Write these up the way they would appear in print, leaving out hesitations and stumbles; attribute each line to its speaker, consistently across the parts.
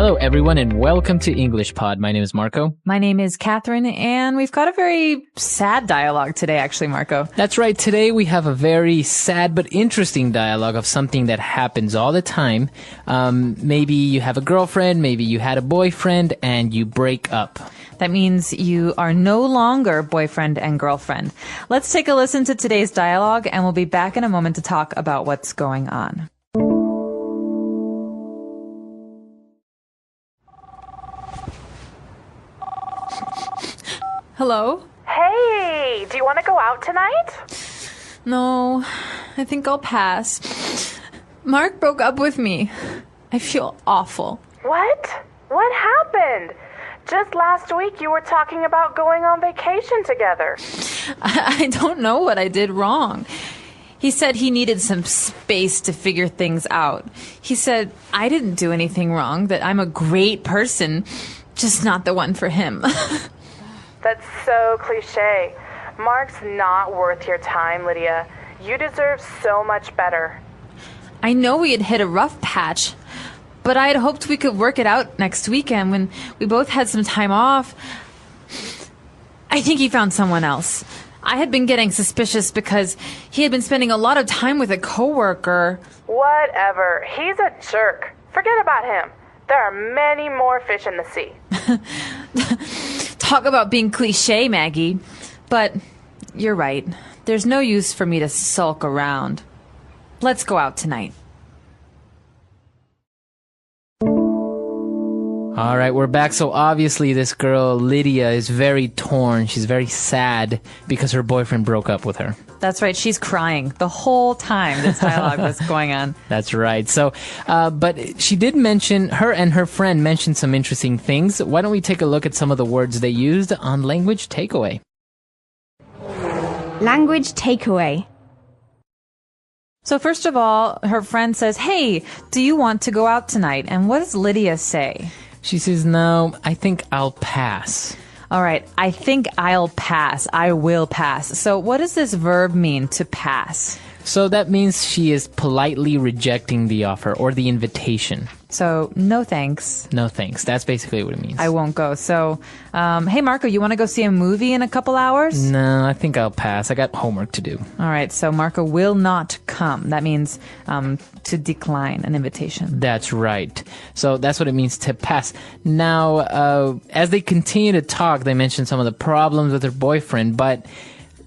Speaker 1: Hello, everyone, and welcome to English Pod. My name is Marco.
Speaker 2: My name is Catherine, and we've got a very sad dialogue today, actually, Marco.
Speaker 1: That's right. Today we have a very sad but interesting dialogue of something that happens all the time. Maybe you have a girlfriend, maybe you had a boyfriend, and you break up.
Speaker 2: That means you are no longer boyfriend and girlfriend. Let's take a listen to today's dialogue, and we'll be back in a moment to talk about what's going on. Hello?
Speaker 3: Hey, do you want to go out tonight?
Speaker 2: No, I think I'll pass. Mark broke up with me. I feel awful.
Speaker 3: What? What happened? Just last week you were talking about going on vacation together.
Speaker 2: I don't know what I did wrong. He said he needed some space to figure things out. He said I didn't do anything wrong, that I'm a great person, just not the one for him.
Speaker 3: That's so cliche. Mark's not worth your time, Lydia. You deserve so much better.
Speaker 2: I know we had hit a rough patch, but I had hoped we could work it out next weekend when we both had some time off. I think he found someone else. I had been getting suspicious because he had been spending a lot of time with a coworker.
Speaker 3: Whatever. He's a jerk. Forget about him. There are many more fish in the sea.
Speaker 2: Talk about being cliche, Maggie. But you're right. There's no use for me to sulk around. Let's go out tonight.
Speaker 1: All right, we're back. So obviously this girl, Lydia, is very torn. She's very sad because her boyfriend broke up with her.
Speaker 2: That's right. She's crying the whole time this dialogue was going on.
Speaker 1: That's right. So, but she did mention, her and her friend mentioned some interesting things. Why don't we take a look at some of the words they used on Language Takeaway?
Speaker 4: Language takeaway.
Speaker 2: So first of all, her friend says, "Hey, do you want to go out tonight?" And what does Lydia say?
Speaker 1: She says, "No, I think I'll pass."
Speaker 2: All right, I think I'll pass. I will pass. So what does this verb mean, to pass?
Speaker 1: So that means she is politely rejecting the offer or the invitation.
Speaker 2: So no thanks.
Speaker 1: No thanks. That's basically what it means.
Speaker 2: I won't go. So, hey, Marco, you want to go see a movie in a couple hours?
Speaker 1: No, I think I'll pass. I got homework to do.
Speaker 2: All right, so Marco will not come. That means to decline an invitation.
Speaker 1: That's right. So that's what it means, to pass. Now, as they continue to talk, they mention some of the problems with her boyfriend, but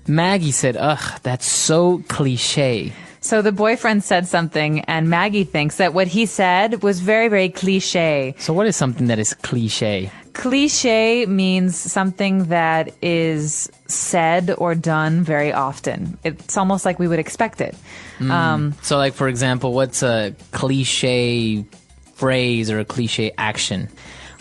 Speaker 1: Maggie said, "Ugh, that's so cliche."
Speaker 2: So the boyfriend said something, and Maggie thinks that what he said was very, very cliche.
Speaker 1: So what is something that is cliche?
Speaker 2: Cliche means something that is said or done very often. It's almost like we would expect it.
Speaker 1: So like, for example, what's a cliche phrase or a cliche action?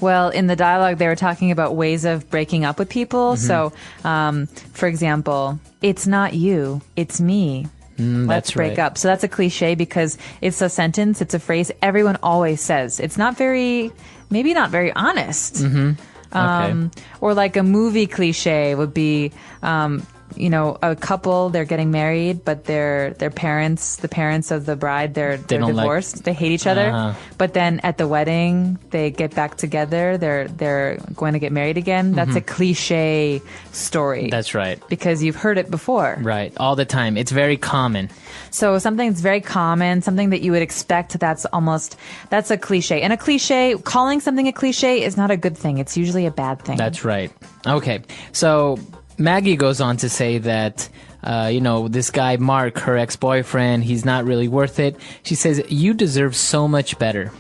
Speaker 2: Well, in the dialogue, they were talking about ways of breaking up with people. So, for example, it's not you, it's me. Let's break up. So that's a cliche because it's a sentence, it's a phrase everyone always says. It's not maybe not very honest.
Speaker 1: Okay.
Speaker 2: Or like a movie cliche would be, a couple, they're getting married, but their parents, the parents of the bride, they're divorced. They hate each other. But then at the wedding, they get back together. They're going to get married again. That's a cliche story.
Speaker 1: That's right.
Speaker 2: Because you've heard it before.
Speaker 1: Right. All the time. It's very common.
Speaker 2: So something that's very common, something that you would expect, that's a cliche. And a cliche, calling something a cliche is not a good thing. It's usually a bad thing.
Speaker 1: That's right. Okay. So Maggie goes on to say that, this guy, Mark, her ex-boyfriend, he's not really worth it. She says, "You deserve so much better."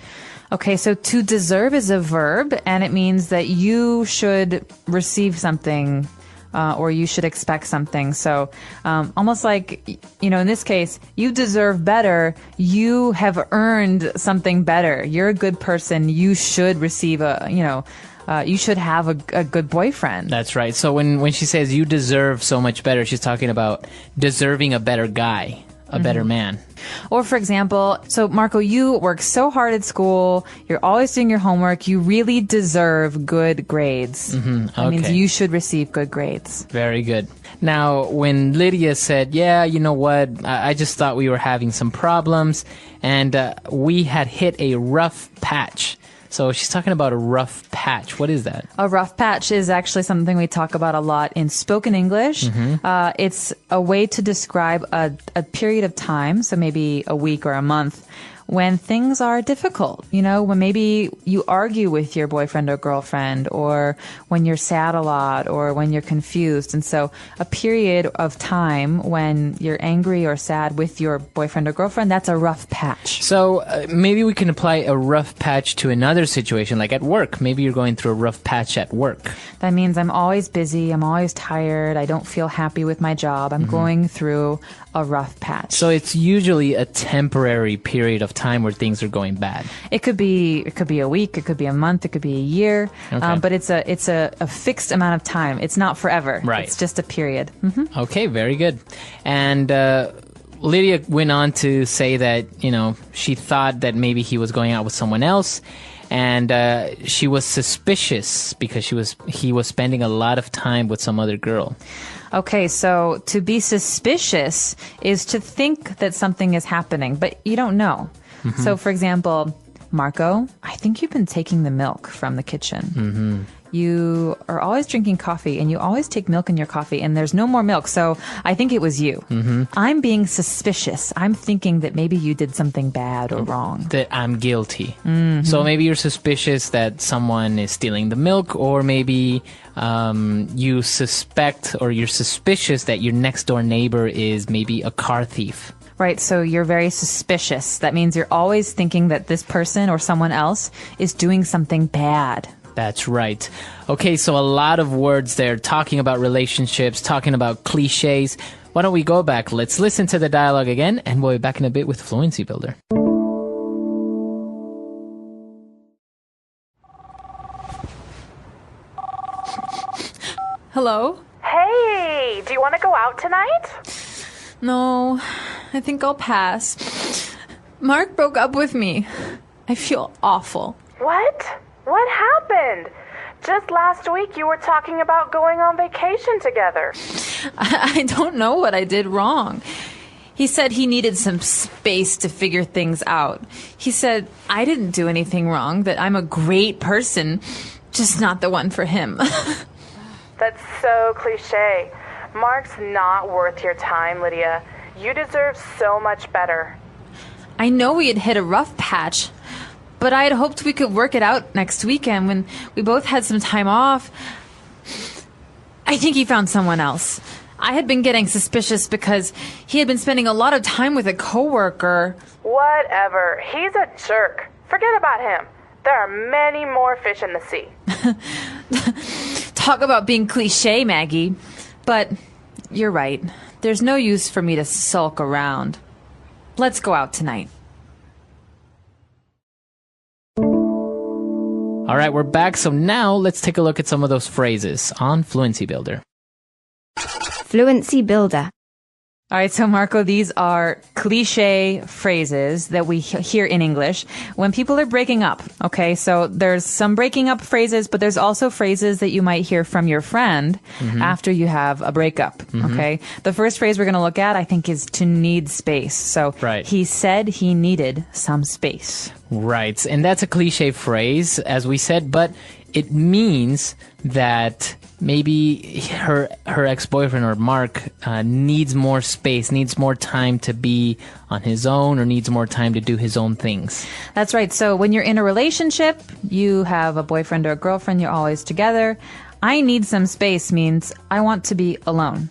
Speaker 2: Okay, so to deserve is a verb, and it means that you should receive something, or you should expect something. So almost like, in this case, you deserve better. You have earned something better. You're a good person. You should receive you should have a good boyfriend.
Speaker 1: That's right. So when she says you deserve so much better, she's talking about deserving a better guy, a better man.
Speaker 2: Or for example, so Marco, you work so hard at school. You're always doing your homework. You really deserve good grades. That means you should receive good grades.
Speaker 1: Very good. Now, when Lydia said, "Yeah, you know what? I just thought we were having some problems, and we had hit a rough patch." So she's talking about a rough patch. What is that?
Speaker 2: A rough patch is actually something we talk about a lot in spoken English. It's a way to describe a period of time, so maybe a week or a month, when things are difficult, when maybe you argue with your boyfriend or girlfriend, or when you're sad a lot, or when you're confused. And so a period of time when you're angry or sad with your boyfriend or girlfriend, that's a rough patch.
Speaker 1: So maybe we can apply a rough patch to another situation, like at work. Maybe you're going through a rough patch at work.
Speaker 2: That means I'm always busy, I'm always tired, I don't feel happy with my job, I'm going through a rough patch.
Speaker 1: So it's usually a temporary period of time where things are going bad.
Speaker 2: It could be a week, it could be a month, it could be a year,
Speaker 1: Okay.
Speaker 2: but it's a fixed amount of time. It's not forever.
Speaker 1: Right.
Speaker 2: It's just a period.
Speaker 1: Okay, very good. And Lydia went on to say that, she thought that maybe he was going out with someone else, and she was suspicious because he was spending a lot of time with some other girl.
Speaker 2: Okay, so to be suspicious is to think that something is happening, but you don't know. So, for example, Marco, I think you've been taking the milk from the kitchen. You are always drinking coffee, and you always take milk in your coffee, and there's no more milk, so I think it was you. I'm being suspicious. I'm thinking that maybe you did something bad or wrong.
Speaker 1: That I'm guilty. So maybe you're suspicious that someone is stealing the milk, or maybe you suspect or you're suspicious that your next door neighbor is maybe a car thief.
Speaker 2: Right, so you're very suspicious. That means you're always thinking that this person or someone else is doing something bad.
Speaker 1: That's right. Okay, so a lot of words there, talking about relationships, talking about cliches. Why don't we go back? Let's listen to the dialogue again, and we'll be back in a bit with Fluency Builder.
Speaker 2: Hello?
Speaker 3: Hey, do you want to go out tonight?
Speaker 2: No, I think I'll pass. Mark broke up with me. I feel awful.
Speaker 3: What? What happened? Just last week you were talking about going on vacation together.
Speaker 2: I don't know what I did wrong. He said he needed some space to figure things out. He said I didn't do anything wrong, that I'm a great person, just not the one for him.
Speaker 3: That's so cliche. Mark's not worth your time, Lydia. You deserve so much better.
Speaker 2: I know we had hit a rough patch, but I had hoped we could work it out next weekend when we both had some time off. I think he found someone else. I had been getting suspicious because he had been spending a lot of time with a coworker.
Speaker 3: Whatever. He's a jerk. Forget about him. There are many more fish in the sea.
Speaker 2: Talk about being cliche, Maggie. But you're right. There's no use for me to sulk around. Let's go out tonight.
Speaker 1: All right, we're back. So now let's take a look at some of those phrases on Fluency Builder.
Speaker 4: Fluency Builder.
Speaker 2: All right, so Marco, these are cliche phrases that we hear in English when people are breaking up. Okay, so there's some breaking up phrases, but there's also phrases that you might hear from your friend after you have a breakup. Okay, the first phrase we're going to look at, I think, is to need space. So
Speaker 1: Right.
Speaker 2: He said he needed some space.
Speaker 1: Right, and that's a cliche phrase, as we said, but it means that maybe her ex-boyfriend or Mark needs more space, needs more time to be on his own, or needs more time to do his own things.
Speaker 2: That's right. So when you're in a relationship, you have a boyfriend or a girlfriend, you're always together. I need some space means I want to be alone.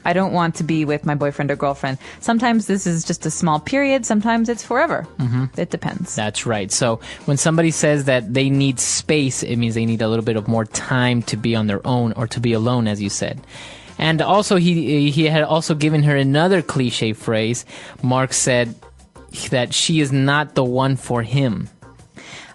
Speaker 2: I don't want to be with my boyfriend or girlfriend. Sometimes this is just a small period. Sometimes it's forever. It depends.
Speaker 1: That's right. So when somebody says that they need space, it means they need a little bit of more time to be on their own, or to be alone, as you said. And also, he had also given her another cliche phrase. Mark said that she is not the one for him.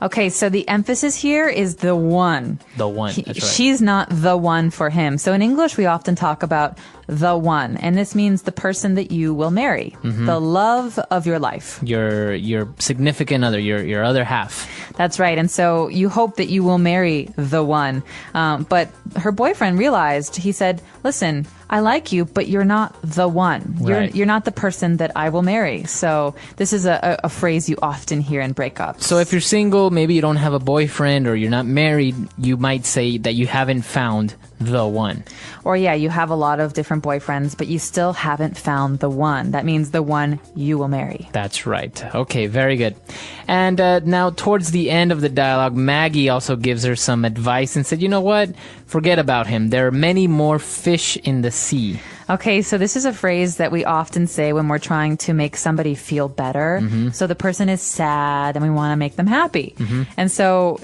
Speaker 2: Okay, so the emphasis here is the one.
Speaker 1: The one, that's right.
Speaker 2: She's not the one for him. So in English, we often talk about the one, and this means the person that you will marry, the love of your life.
Speaker 1: Your significant other, your other half.
Speaker 2: That's right. And so you hope that you will marry the one. But her boyfriend realized, he said, listen, I like you, but you're not the one.
Speaker 1: Right.
Speaker 2: You're not the person that I will marry. So this is a phrase you often hear in breakups.
Speaker 1: So if you're single, maybe you don't have a boyfriend or you're not married, you might say that you haven't found the one.
Speaker 2: Or yeah, you have a lot of different boyfriends, but you still haven't found the one. That means the one you will marry.
Speaker 1: That's right. Okay, very good. And now towards the end of the dialogue, Maggie also gives her some advice and said, you know what? Forget about him. There are many more fish in the sea.
Speaker 2: Okay, so this is a phrase that we often say when we're trying to make somebody feel better. So the person is sad and we want to make them happy. And so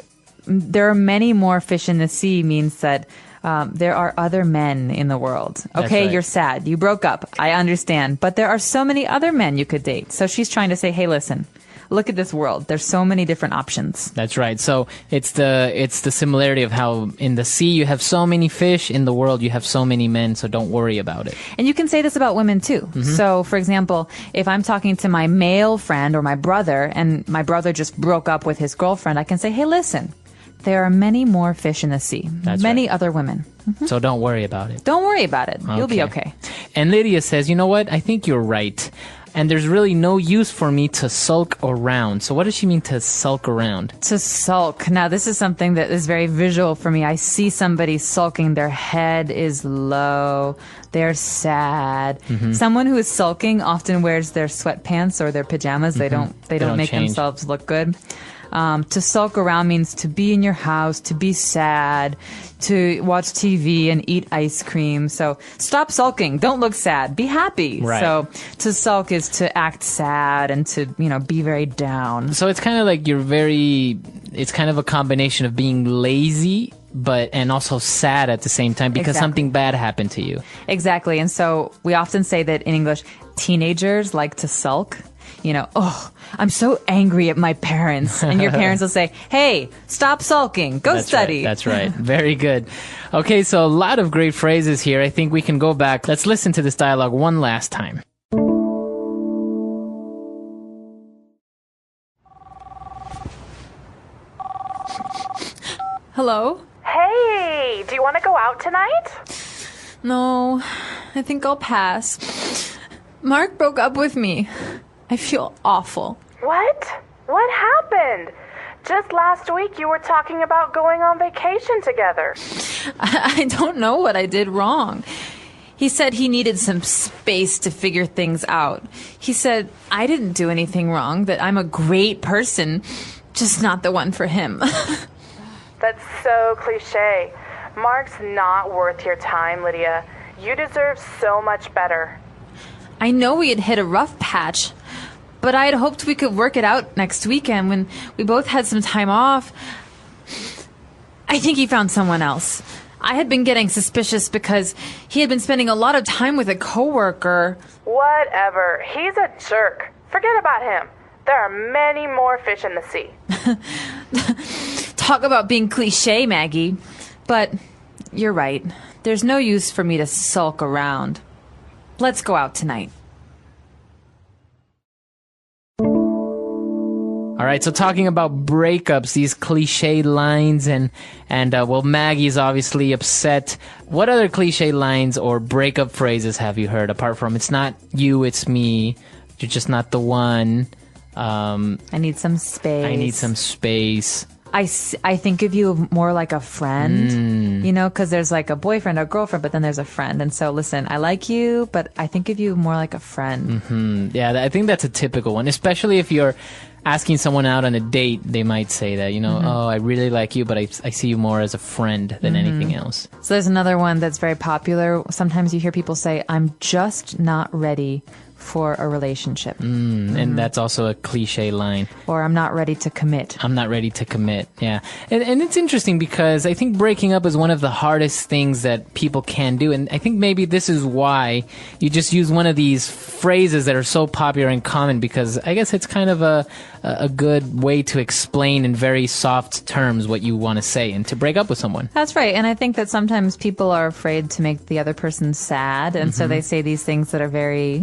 Speaker 2: there are many more fish in the sea means that there are other men in the world. Okay,
Speaker 1: right.
Speaker 2: You're sad. You broke up. I understand. But there are so many other men you could date. So she's trying to say, hey, listen, look at this world. There's so many different options.
Speaker 1: That's right. So it's the similarity of how in the sea you have so many fish, in the world you have so many men, so don't worry about it.
Speaker 2: And you can say this about women too. So, for example, if I'm talking to my male friend or my brother, and my brother just broke up with his girlfriend, I can say, hey, listen, there are many more fish in the sea.
Speaker 1: That's
Speaker 2: many
Speaker 1: right.
Speaker 2: other women.
Speaker 1: So don't worry about it.
Speaker 2: Don't worry about it. You'll be okay.
Speaker 1: And Lydia says, you know what? I think you're right. And there's really no use for me to sulk around. So what does she mean to sulk around?
Speaker 2: To sulk. Now, this is something that is very visual for me. I see somebody sulking. Their head is low. They're sad. Someone who is sulking often wears their sweatpants or their pajamas. They don't make
Speaker 1: change.
Speaker 2: themselves look good. To sulk around means to be in your house, to be sad, to watch TV and eat ice cream. So stop sulking. Don't look sad. Be happy.
Speaker 1: Right.
Speaker 2: So to sulk is to act sad and to, be very down.
Speaker 1: So it's kind of like it's kind of a combination of being lazy and also sad at the same time because
Speaker 2: Exactly.
Speaker 1: something bad happened to you.
Speaker 2: Exactly. And so we often say that in English, teenagers like to sulk. Oh, I'm so angry at my parents. And your parents will say, hey, stop sulking. Go study.
Speaker 1: That's right. Very good. Okay, so a lot of great phrases here. I think we can go back. Let's listen to this dialogue one last time.
Speaker 2: Hello?
Speaker 3: Hey, do you want to go out tonight?
Speaker 5: No, I think I'll pass. Mark broke up with me. I feel awful.
Speaker 3: What? What happened? Just last week you were talking about going on vacation together.
Speaker 5: I don't know what I did wrong. He said he needed some space to figure things out. He said I didn't do anything wrong, that I'm a great person, just not the one for him.
Speaker 3: That's so cliche. Mark's not worth your time, Lydia. You deserve so much better.
Speaker 5: I know we had hit a rough patch, but I had hoped we could work it out next weekend when we both had some time off. I think he found someone else. I had been getting suspicious because he had been spending a lot of time with a coworker.
Speaker 3: Whatever. He's a jerk. Forget about him. There are many more fish in the sea.
Speaker 5: Talk about being cliche, Maggie. But you're right. There's no use for me to sulk around. Let's go out tonight.
Speaker 1: All right, so talking about breakups, these cliche lines, and well, Maggie's obviously upset. What other cliche lines or breakup phrases have you heard apart from "It's not you, it's me," "You're just not the one,"
Speaker 2: I need some space.
Speaker 1: "I need some space."
Speaker 2: I think of you more like a friend, because there's like a boyfriend or girlfriend, but then there's a friend. And so, listen, I like you, but I think of you more like a friend.
Speaker 1: Yeah, I think that's a typical one, especially if you're asking someone out on a date. They might say that, oh, I really like you, but I see you more as a friend than anything else.
Speaker 2: So there's another one that's very popular. Sometimes you hear people say, I'm just not ready for a relationship.
Speaker 1: And that's also a cliche line.
Speaker 2: Or I'm not ready to commit.
Speaker 1: I'm not ready to commit. Yeah. And it's interesting because I think breaking up is one of the hardest things that people can do. And I think maybe this is why you just use one of these phrases that are so popular and common, because I guess it's kind of a good way to explain in very soft terms what you want to say and to break up with someone.
Speaker 2: That's right. And I think that sometimes people are afraid to make the other person sad. And so they say these things that are very,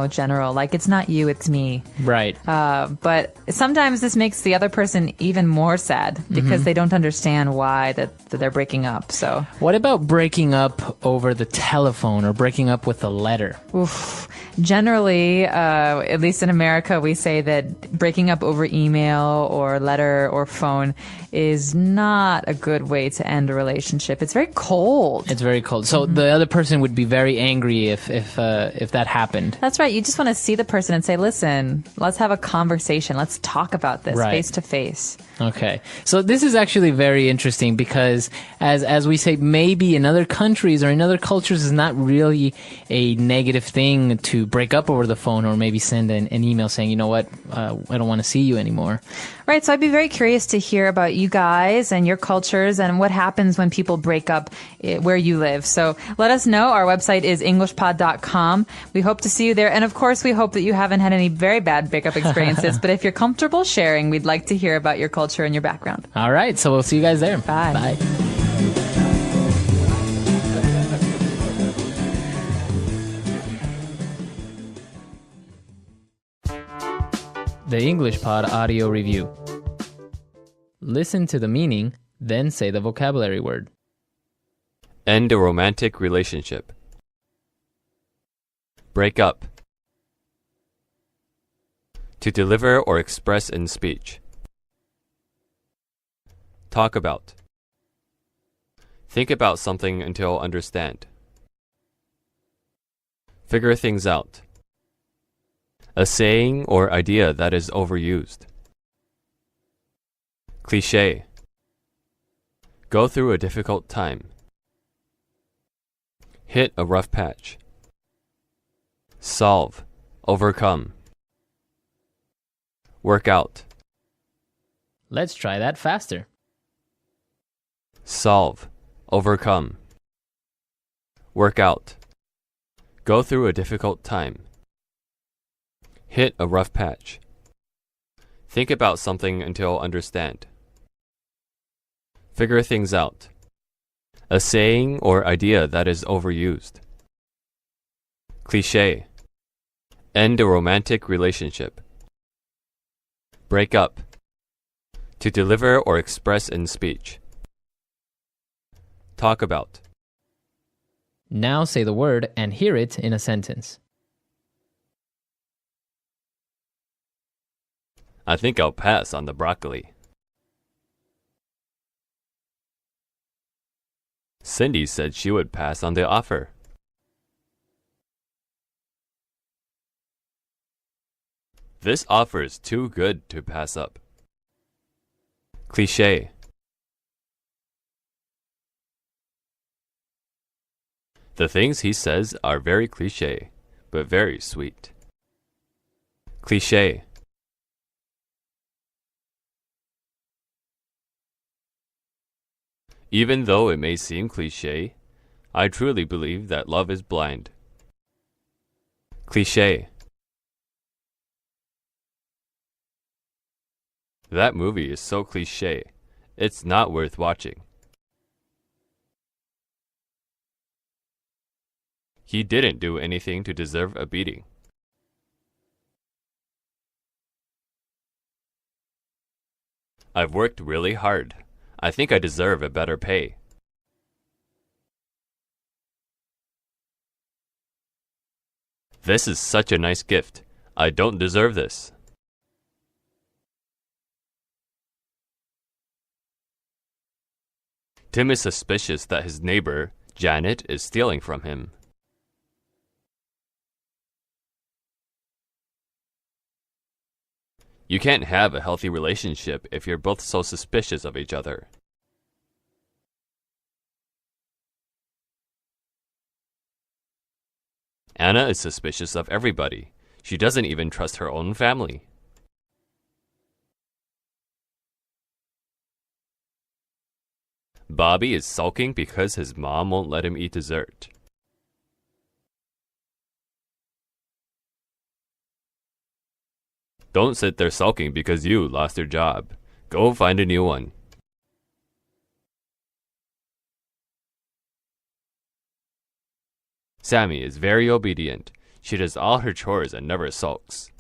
Speaker 2: general, like it's not you, it's me.
Speaker 1: Right.
Speaker 2: But sometimes this makes the other person even more sad because they don't understand why that they're breaking up. So
Speaker 1: What about breaking up over the telephone or breaking up with a letter?
Speaker 2: oof. Generally, at least in America, we say that breaking up over email or letter or phone is not a good way to end a relationship. It's very cold.
Speaker 1: It's very cold. So the other person would be very angry if that happened.
Speaker 2: That's right. You just want to see the person and say, listen, let's have a conversation. Let's talk about this
Speaker 1: Right.
Speaker 2: face to face.
Speaker 1: Okay. So this is actually very interesting because as we say, maybe in other countries or in other cultures is not really a negative thing to break up over the phone or maybe send an email saying, you know what, I don't want to see you anymore.
Speaker 2: Right. So I'd be very curious to hear about you guys and your cultures and what happens when people break up where you live. So let us know. Our website is englishpod.com. We hope to see you there. And of course, we hope that you haven't had any very bad breakup experiences. But if you're comfortable sharing, we'd like to hear about your culture and your background.
Speaker 1: All right. So we'll see you guys there.
Speaker 2: Bye.
Speaker 1: Bye. The English Pod Audio Review. Listen to the meaning, then say the vocabulary word.
Speaker 6: End a romantic relationship. Break up. To deliver or express in speech. Talk about. Think about something until understand. Figure things out. A saying or idea that is overused. Cliché. Go through a difficult time. Hit a rough patch. Solve. Overcome. Work out.
Speaker 1: Let's try that faster.
Speaker 6: Solve. Overcome. Work out. Go through a difficult time. Hit a rough patch. Think about something until understand. Figure things out. A saying or idea that is overused. Cliché. End a romantic relationship. Break up. To deliver or express in speech. Talk about.
Speaker 1: Now say the word and hear it in a sentence.
Speaker 6: I think I'll pass on the broccoli. Cindy said she would pass on the offer. This offer is too good to pass up. Cliché. The things he says are very cliché, but very sweet. Cliché. Even though it may seem cliché, I truly believe that love is blind. Cliché. That movie is so cliché, it's not worth watching. He didn't do anything to deserve a beating. I've worked really hard. I think I deserve a better pay. This is such a nice gift. I don't deserve this. Tim is suspicious that his neighbor, Janet, is stealing from him. You can't have a healthy relationship if you're both so suspicious of each other. Anna is suspicious of everybody. She doesn't even trust her own family. Bobby is sulking because his mom won't let him eat dessert. Don't sit there sulking because you lost your job. Go find a new one. Sammy is very obedient. She does all her chores and never sulks.